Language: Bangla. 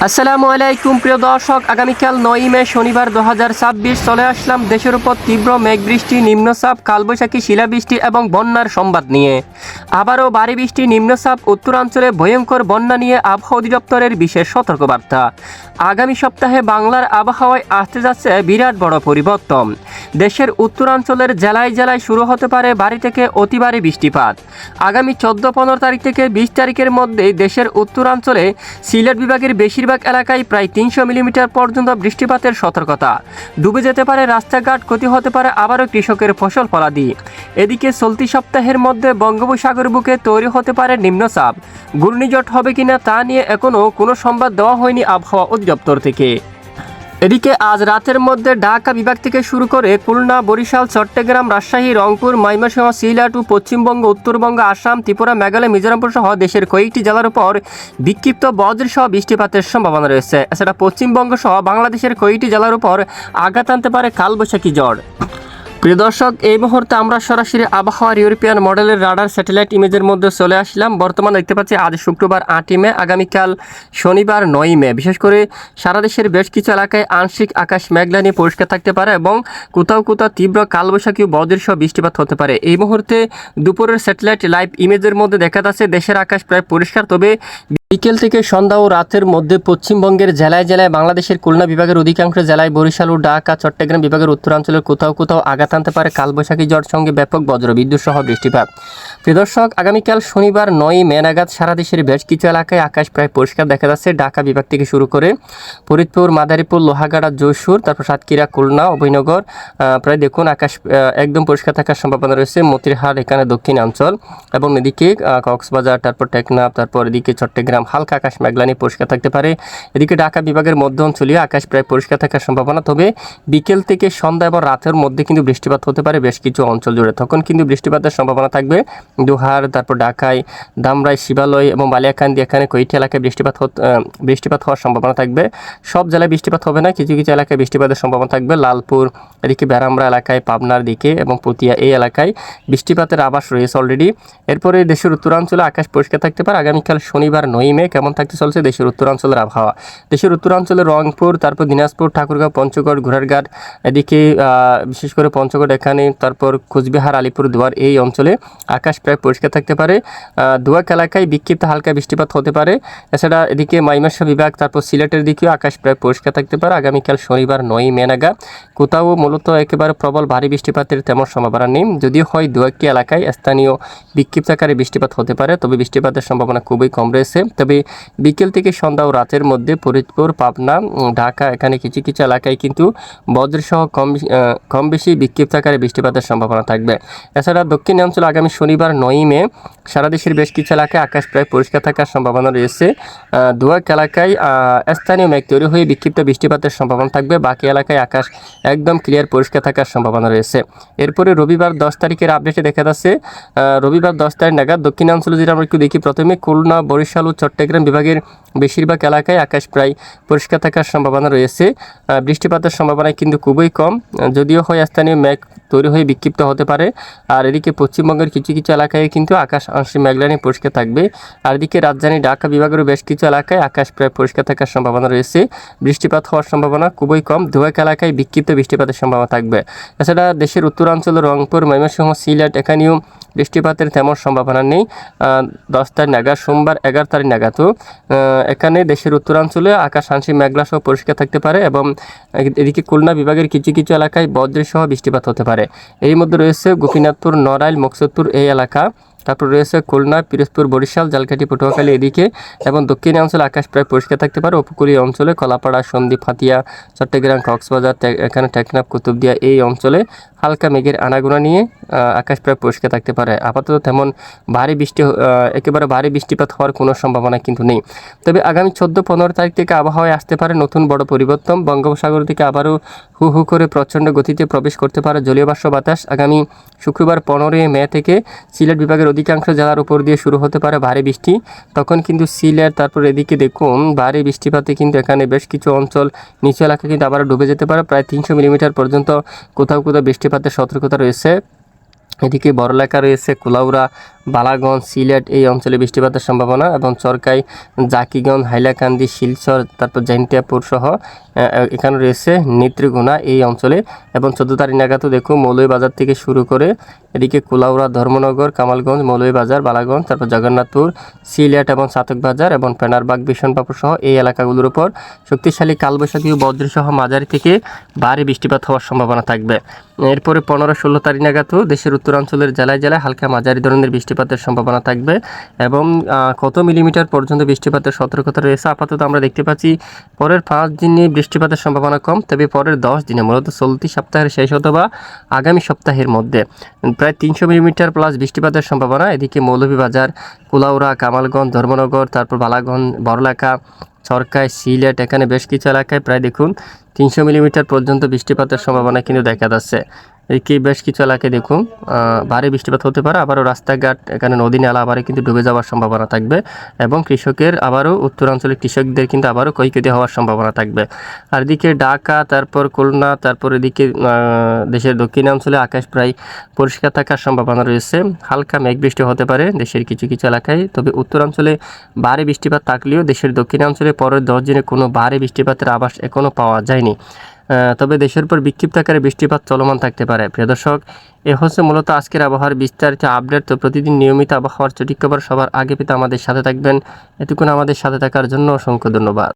আসসালামু আলাইকুম প্রিয় দর্শক, আগামীকাল 9 মে শনিবার 2026 চলে আসলাম দেশের উপর তীব্র মেঘবৃষ্টি, নিম্নচাপ, কালবৈশাখী, শিলাবৃষ্টি এবং বন্যার সংবাদ নিয়ে। আবারও ভারী বৃষ্টি, নিম্নচাপ, উত্তরাঞ্চলে ভয়ঙ্কর বন্যা নিয়ে আবহাওয়া অধিদপ্তরের বিশেষ সতর্কবার্তা। আগামী সপ্তাহে বাংলার আবহাওয়ায় আসতে যাচ্ছে বিরাট বড় পরিবর্তন। দেশের উত্তরাঞ্চলের জেলায় জেলায় শুরু হতে পারে ভারী থেকে অতি ভারী বৃষ্টিপাত। আগামী 14-15 তারিখ থেকে 20 তারিখের মধ্যে দেশের উত্তরাঞ্চলে সিলেট বিভাগের বেশিরভাগ এলাকায় প্রায় 300 মিলিমিটার পর্যন্ত বৃষ্টিপাতের সতর্কতা। ডুবে যেতে পারে রাস্তাঘাট, ক্ষতি হতে পারে আবারও কৃষকের ফসল ফলাদি। এদিকে চলতি সপ্তাহের মধ্যে বঙ্গোপসাগর বুকে তৈরি হতে পারে নিম্নচাপ। ঘূর্ণিঝড় হবে কিনা তা নিয়ে এখনও কোনো সংবাদ দেওয়া হয়নি আবহাওয়া অধিদপ্তর থেকে। এদিকে আজ রাতের মধ্যে ঢাকা বিভাগ থেকে শুরু করে খুলনা, বরিশাল, চট্টগ্রাম, রাজশাহী, রংপুর, ময়মনসিংহ, সিলেট ও পশ্চিমবঙ্গ, উত্তরবঙ্গ, আসাম, ত্রিপুরা, মেঘালয়, মিজোরামপুর সহ দেশের কয়েকটি জেলার উপর বিক্ষিপ্ত বজ্রসহ বৃষ্টিপাতের সম্ভাবনা রয়েছে। এছাড়া পশ্চিমবঙ্গ সহ বাংলাদেশের কয়েকটি জেলার উপর আঘাত আনতে পারে কালবৈশাখী ঝড়। প্রিয় দর্শক, এই মুহূর্তে আমরা সরাসরি আবহাওয়ার ইউরোপিয়ান মডেলের রাডার স্যাটেলাইট ইমেজের মধ্যে চলে আসলাম। বর্তমানে দেখতে পাচ্ছি আজ শুক্রবার 8 মে, আগামীকাল শনিবার 9 মে। বিশেষ করে সারা দেশের বেশ কিছু এলাকায় আংশিক আকাশ মেঘলা নিয়ে পরিষ্কার থাকতে পারে এবং কোথাও কোথাও তীব্র কালবৈশাখী ও বজ্রসহ বৃষ্টিপাত হতে পারে। এই মুহূর্তে দুপুরের স্যাটেলাইট লাইভ ইমেজের মধ্যে দেখা যাচ্ছে দেশের আকাশ প্রায় পরিষ্কার, তবে বিকেল থেকে সন্ধ্যা ও রাতের মধ্যে পশ্চিমবঙ্গের জেলায় জেলায়, বাংলাদেশের খুলনা বিভাগের অধিকাংশ জেলায়, বরিশাল ও ঢাকা, চট্টগ্রাম বিভাগের উত্তরাঞ্চলের কোথাও কোথাও আঘাত আনতে পারে কালবৈশাখী ঝড় সঙ্গে ব্যাপক বজ্রবিদ্যুৎ সহ বৃষ্টিপাত। প্রিয় দর্শক, আগামীকাল শনিবার 9 মে নাগাদ সারা দেশের বেশ কিছু এলাকায় আকাশ প্রায় পরিষ্কার দেখা যাচ্ছে। ঢাকা বিভাগ থেকে শুরু করে ফরিদপুর, মাদারীপুর, লোহাগাড়া, যশোর, তারপর সাতক্ষীরা, খুলনা, অভয়নগর প্রায় দেখুন আকাশ একদম পরিষ্কার থাকার সম্ভাবনা রয়েছে। মতিরহাট এখানে দক্ষিণাঞ্চল এবং এদিকে কক্সবাজার, তারপর টেকনাফ, তারপর এদিকে চট্টগ্রাম হালকা আকাশ মেঘলা নিয়ে পরিষ্কার থাকতে পারে। এদিকে ঢাকা বিভাগের মধ্য অঞ্চলীয় আকাশ প্রায় পরিষ্কার থাকার সম্ভাবনা, তবে বিকেল থেকে সন্ধ্যা এবং রাতের মধ্যে কিন্তু বৃষ্টিপাত হতে পারে বেশ কিছু অঞ্চল জুড়ে। তখন কিন্তু বৃষ্টিপাতের সম্ভাবনা থাকবে দোহার, তারপর ঢাকায়, ধামরাই, শিবালয় এবং বালিয়াকান্দি এখানে কয়েকটি এলাকায় বৃষ্টিপাত হওয়ার সম্ভাবনা থাকবে। সব জেলায় বৃষ্টিপাত হবে না, কিছু কিছু এলাকায় বৃষ্টিপাতের সম্ভাবনা থাকবে। লালপুর, এদিকে বেড়ামরা এলাকায়, পাবনার দিকে এবং পতিয়া এই এলাকায় বৃষ্টিপাতের আভাস রয়েছে অলরেডি। এরপরে দেশের উত্তরাঞ্চলে আকাশ পরিষ্কার থাকতে পারে। আগামীকাল শনিবার 9 মে কেমন থাকতে চলছে দেশের উত্তরাঞ্চলের আবহাওয়া। দেশের উত্তরাঞ্চলে রংপুর, তারপর দিনাজপুর, ঠাকুরগাঁও, পঞ্চগড়, ঘোড়ারঘাট, এদিকে বিশেষ করে পঞ্চগড় এখানে, তারপর কোচবিহার, আলিপুরদুয়ার এই অঞ্চলে আকাশ প্রায় পরিষ্কার থাকতে পারে। দুয়াক এলাকায় বিক্ষিপ্ত হালকা বৃষ্টিপাত হতে পারে। এছাড়া এদিকে ময়মনসিংহ বিভাগ, তারপর সিলেটের দিকেও আকাশ প্রায় পরিষ্কার থাকতে পারে আগামীকাল শনিবার 9 মে নাগাদ। কোথাও মূলত একেবারে প্রবল ভারী বৃষ্টিপাতের তেমন সম্ভাবনা নেই, যদিও হয় দু একটি এলাকায় স্থানীয় বিক্ষিপ্ত আকারে বৃষ্টিপাত হতে পারে, তবে বৃষ্টিপাতের সম্ভাবনা খুবই কম রয়েছে। তবে বিকেল থেকে সন্ধ্যা ও রাতের মধ্যে ফরিদপুর, পাবনা, ঢাকা এখানে কিছু কিছু এলাকায় কিন্তু বজ্রসহ কম বেশি বিক্ষিপ্ত আকারে বৃষ্টিপাতের সম্ভাবনা থাকবে। এছাড়া দক্ষিণাঞ্চলে আগামী শনিবার 9 মে সারা দেশের বেশ কিছু এলাকায় আকাশ প্রায় পরিষ্কার থাকার সম্ভাবনা রয়েছে। দুয়াক এলাকায় স্থানীয় মেঘ তৈরি হয়ে বিক্ষিপ্ত বৃষ্টিপাতের সম্ভাবনা থাকবে। বাকি এলাকায় আকাশ একদম ক্লিয়ার পরিষ্কার থাকার সম্ভাবনা রয়েছে। এরপরে রবিবার 10 তারিখের আপডেটে দেখা যাচ্ছে রবিবার 10 তারিখ নাগাদ দক্ষিণাঞ্চলে যেটা আমরা একটু দেখি, প্রথমে খুলনা, বরিশাল ও চট্টগ্রাম বিভাগের বেশিরভাগ এলাকায় আকাশ প্রায় পরিষ্কার থাকার সম্ভাবনা রয়েছে। বৃষ্টিপাতের সম্ভাবনা কিন্তু খুবই কম, যদিও হয় স্থানীয় মেঘ তৈরি হয়ে বিক্ষিপ্ত হতে পারে। আর এদিকে পশ্চিমবঙ্গের কিছু কিছু এলাকায় কিন্তু আকাশ আংশিক মেঘলা নিয়ে পরিষ্কার থাকবে। আর এদিকে রাজধানী ঢাকা বিভাগের বেশ কিছু এলাকায় আকাশ প্রায় পরিষ্কার থাকার সম্ভাবনা রয়েছে। বৃষ্টিপাত হওয়ার সম্ভাবনা খুবই কম, দুয়াক এলাকায় বিক্ষিপ্ত বৃষ্টিপাতের সম্ভাবনা থাকবে। এছাড়া দেশের উত্তরাঞ্চলে রংপুর, ময়মনসিংহ, সিলেট এখানেও বৃষ্টিপাতের তেমন সম্ভাবনা নেই 10 তারিখ নাগাদ, সোমবার 11 তারিখ নাগাদ। তো এখানে দেশের উত্তরাঞ্চলে আকাশ আংশিক মেঘলা সহ পরিষ্কার থাকতে পারে এবং এদিকে খুলনা বিভাগের কিছু কিছু এলাকায় বজ্রসহ বৃষ্টিপাত হতে পারে। এর মধ্যে রয়েছে গোপীনাথপুর, নড়াইল, মকসুদপুর এই এলাকা, তারপর রয়েছে খুলনা, পিরোজপুর, বরিশাল, জালকাঠি, পটুয়াখালী এদিকে এবং দক্ষিণাঞ্চলে আকাশ প্রায় পরিষ্কার থাকতে পারে। উপকূলীয় অঞ্চলে কলাপাড়া, সন্দ্বীপ, হাতিয়া, চট্টগ্রাম, কক্সবাজার এখানে টেকনাফ, কুতুবদিয়া এই অঞ্চলে হালকা মেঘের আনাগোনা নিয়ে আকাশ প্রায় পরিষ্কার থাকতে পারে। আপাতত তেমন একেবারে ভারী বৃষ্টিপাত হওয়ার কোনো সম্ভাবনা কিন্তু নেই। তবে আগামী 14-15 তারিখ থেকে আবহাওয়ায় আসতে পারে নতুন বড় পরিবর্তন। বঙ্গোপসাগর থেকে আবারও হু হু করে প্রচণ্ড গতিতে প্রবেশ করতে পারে জলীয় বাষ্প বাতাস। আগামী শুক্রবার 15 মে থেকে সিলেট বিভাগের অধিকাংশ জেলার উপর দিয়ে শুরু হতে পারে ভারী বৃষ্টি। তখন কিন্তু সিলেট, তারপর এদিকে দেখুন ভারী বৃষ্টিপাতে কিন্তু এখানে বেশ কিছু অঞ্চল, নিচু এলাকা কিন্তু আবার ডুবে যেতে পারে। প্রায় 300 মিলিমিটার পর্যন্ত কোথাও কোথাও বৃষ্টিপাতের সতর্কতা রয়েছে। এদিকে বড়লেখা রয়েছে, কুলাউড়া, বালাগঞ্জ, সিলেট এই অঞ্চলে বৃষ্টিপাতের সম্ভাবনা, এবং চরকাই, জাকিগঞ্জ, হাইলাকান্দি, শিলচর, তারপর জৈন্তিয়াপুর সহ এখানে রয়েছে নেত্রীগুনা এই অঞ্চলে। এবং 14 তারিখ নাগাদও দেখুন মৌলভীবাজার থেকে শুরু করে এদিকে কুলাউড়া, ধর্মনগর, কামালগঞ্জ, মৌলভীবাজার, বালাগঞ্জ, তারপর জগন্নাথপুর, সিলেট এবং চাতকবাজার এবং পেনারবাগ, বিশনবাবুর সহ এই এলাকাগুলোর উপর শক্তিশালী কালবৈশাখী ও বজ্রসহ মাঝারি থেকে ভারী বৃষ্টিপাত হওয়ার সম্ভাবনা থাকবে। এরপরে 15-16 তারিখ নাগাদও দেশের উত্তরাঞ্চলের জেলায় জেলায় হালকা মাঝারি ধরনের বৃষ্টিপাতের সম্ভাবনা থাকবে। এবং কত মিলিমিটার পর্যন্ত বৃষ্টিপাতের সতর্কতা রয়েছে আপাতত আমরা দেখতে পাচ্ছি। পরের 5 দিনে বৃষ্টিপাতের সম্ভাবনা কম, তবে পরের 10 দিনে মূলত চলতি সপ্তাহের শেষ অথবা আগামী সপ্তাহের মধ্যে প্রায় 300 মিলিমিটার প্লাস বৃষ্টিপাতের সম্ভাবনা। এদিকে মৌলভীবাজার, কুলাউড়া, কামালগঞ্জ, ধর্মনগর, তারপর বালাগঞ্জ, বড়লেখা, চরকাই, সিলেট এখানে বেশ কিছু এলাকায় প্রায় দেখুন 300 মিলিমিটার পর্যন্ত বৃষ্টিপাতের সম্ভাবনা কিন্তু দেখা যাচ্ছে। এদিকে বেশ কিছু এলাকায় দেখুন ভারী বৃষ্টিপাত হতে পারে। আবারও রাস্তাঘাট, এখানে নদী নালা আবারও কিন্তু ডুবে যাওয়ার সম্ভাবনা থাকবে। এবং কৃষকের আবারও উত্তরাঞ্চলের কৃষকদের কিন্তু আবারও ক্ষয়ক্ষতি হওয়ার সম্ভাবনা থাকবে। আর এদিকে ঢাকা, তারপর খুলনা, তারপর এদিকে দেশের দক্ষিণাঞ্চলে আকাশ প্রায় পরিষ্কার থাকার সম্ভাবনা রয়েছে। হালকা মেঘ বৃষ্টি হতে পারে দেশের কিছু কিছু এলাকায়, তবে উত্তরাঞ্চলে ভারী বৃষ্টিপাত থাকলেও দেশের দক্ষিণাঞ্চলে পরের 10 দিনে কোনো ভারী বৃষ্টিপাতের আভাস এখনও পাওয়া যায়নি। তবে দেশের উপর বিক্ষিপ্ত আকারে বৃষ্টিপাত চলমান থাকতে পারে। প্রিয় দর্শক, এ হচ্ছে মূলত আজকের আবহাওয়ার বিস্তারিত আপডেট। তো প্রতিদিন নিয়মিত আবহাওয়ার সঠিক খবর সবার আগে পেতে আমাদের সাথে থাকবেন। এতক্ষণ আমাদের সাথে থাকার জন্য অসংখ্য ধন্যবাদ।